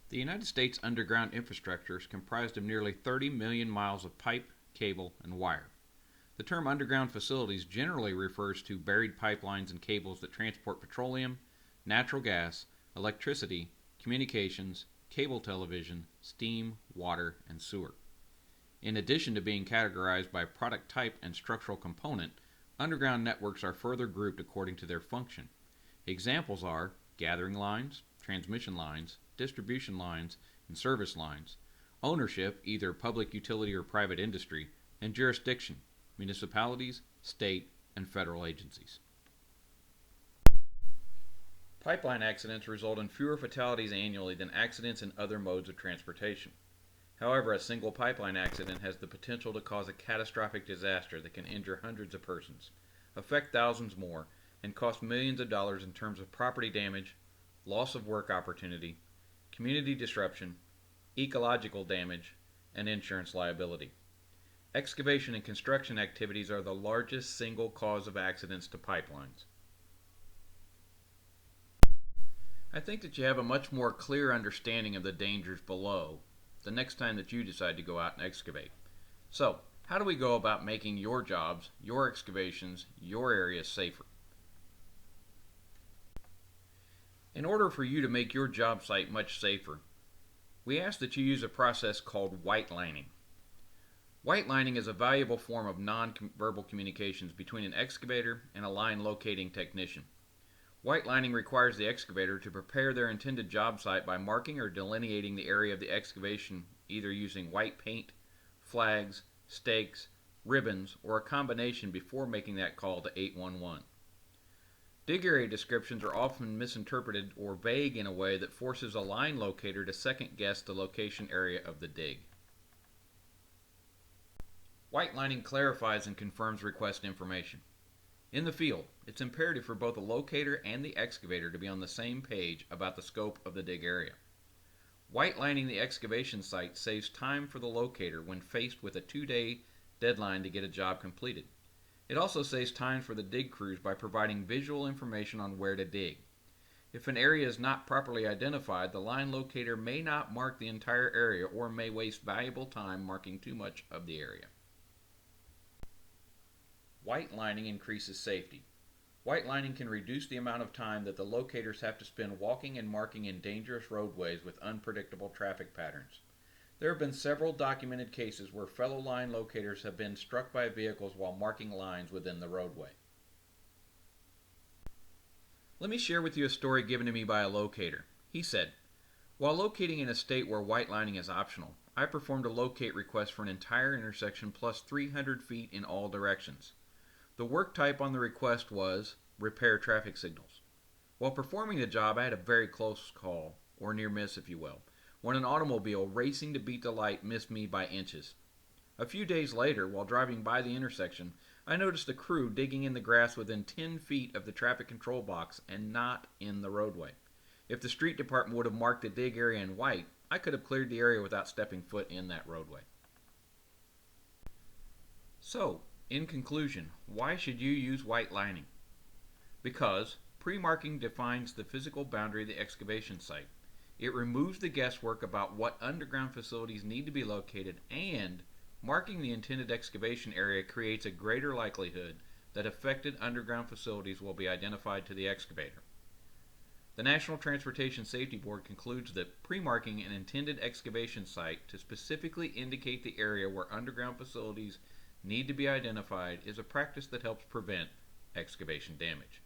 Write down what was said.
The United States underground infrastructure is comprised of nearly 30 million miles of pipe, cable, and wire. The term underground facilities generally refers to buried pipelines and cables that transport petroleum, natural gas, electricity, communications, cable television, steam, water, and sewer. In addition to being categorized by product type and structural component, underground networks are further grouped according to their function. Examples are gathering lines, transmission lines, distribution lines, and service lines, ownership, either public utility or private industry, and jurisdiction, municipalities, state, and federal agencies. Pipeline accidents result in fewer fatalities annually than accidents in other modes of transportation. However, a single pipeline accident has the potential to cause a catastrophic disaster that can injure hundreds of persons, affect thousands more, and cost millions of dollars in terms of property damage, loss of work opportunity, community disruption, ecological damage, and insurance liability. Excavation and construction activities are the largest single cause of accidents to pipelines. I think that you have a much more clear understanding of the dangers below the next time that you decide to go out and excavate. So, how do we go about making your jobs, your excavations, your areas safer? In order for you to make your job site much safer, we ask that you use a process called whitelining. Whitelining is a valuable form of non-verbal communications between an excavator and a line locating technician. Whitelining requires the excavator to prepare their intended job site by marking or delineating the area of the excavation either using white paint, flags, stakes, ribbons, or a combination before making that call to 811. Dig area descriptions are often misinterpreted or vague in a way that forces a line locator to second guess the location area of the dig. Whitelining clarifies and confirms request information. In the field, it's imperative for both the locator and the excavator to be on the same page about the scope of the dig area. Whitelining the excavation site saves time for the locator when faced with a 2-day deadline to get a job completed. It also saves time for the dig crews by providing visual information on where to dig. If an area is not properly identified, the line locator may not mark the entire area or may waste valuable time marking too much of the area. Whitelining increases safety. Whitelining can reduce the amount of time that the locators have to spend walking and marking in dangerous roadways with unpredictable traffic patterns. There have been several documented cases where fellow line locators have been struck by vehicles while marking lines within the roadway. Let me share with you a story given to me by a locator. He said, "While locating in a state where whitelining is optional, I performed a locate request for an entire intersection plus 300 feet in all directions. The work type on the request was repair traffic signals. While performing the job, I had a very close call, or near miss if you will, when an automobile racing to beat the light missed me by inches. A few days later, while driving by the intersection, I noticed a crew digging in the grass within 10 feet of the traffic control box and not in the roadway. If the street department would have marked the dig area in white, I could have cleared the area without stepping foot in that roadway." So, in conclusion, why should you use whitelining? Because pre-marking defines the physical boundary of the excavation site. It removes the guesswork about what underground facilities need to be located, and marking the intended excavation area creates a greater likelihood that affected underground facilities will be identified to the excavator. The National Transportation Safety Board concludes that pre-marking an intended excavation site to specifically indicate the area where underground facilities need to be identified is a practice that helps prevent excavation damage.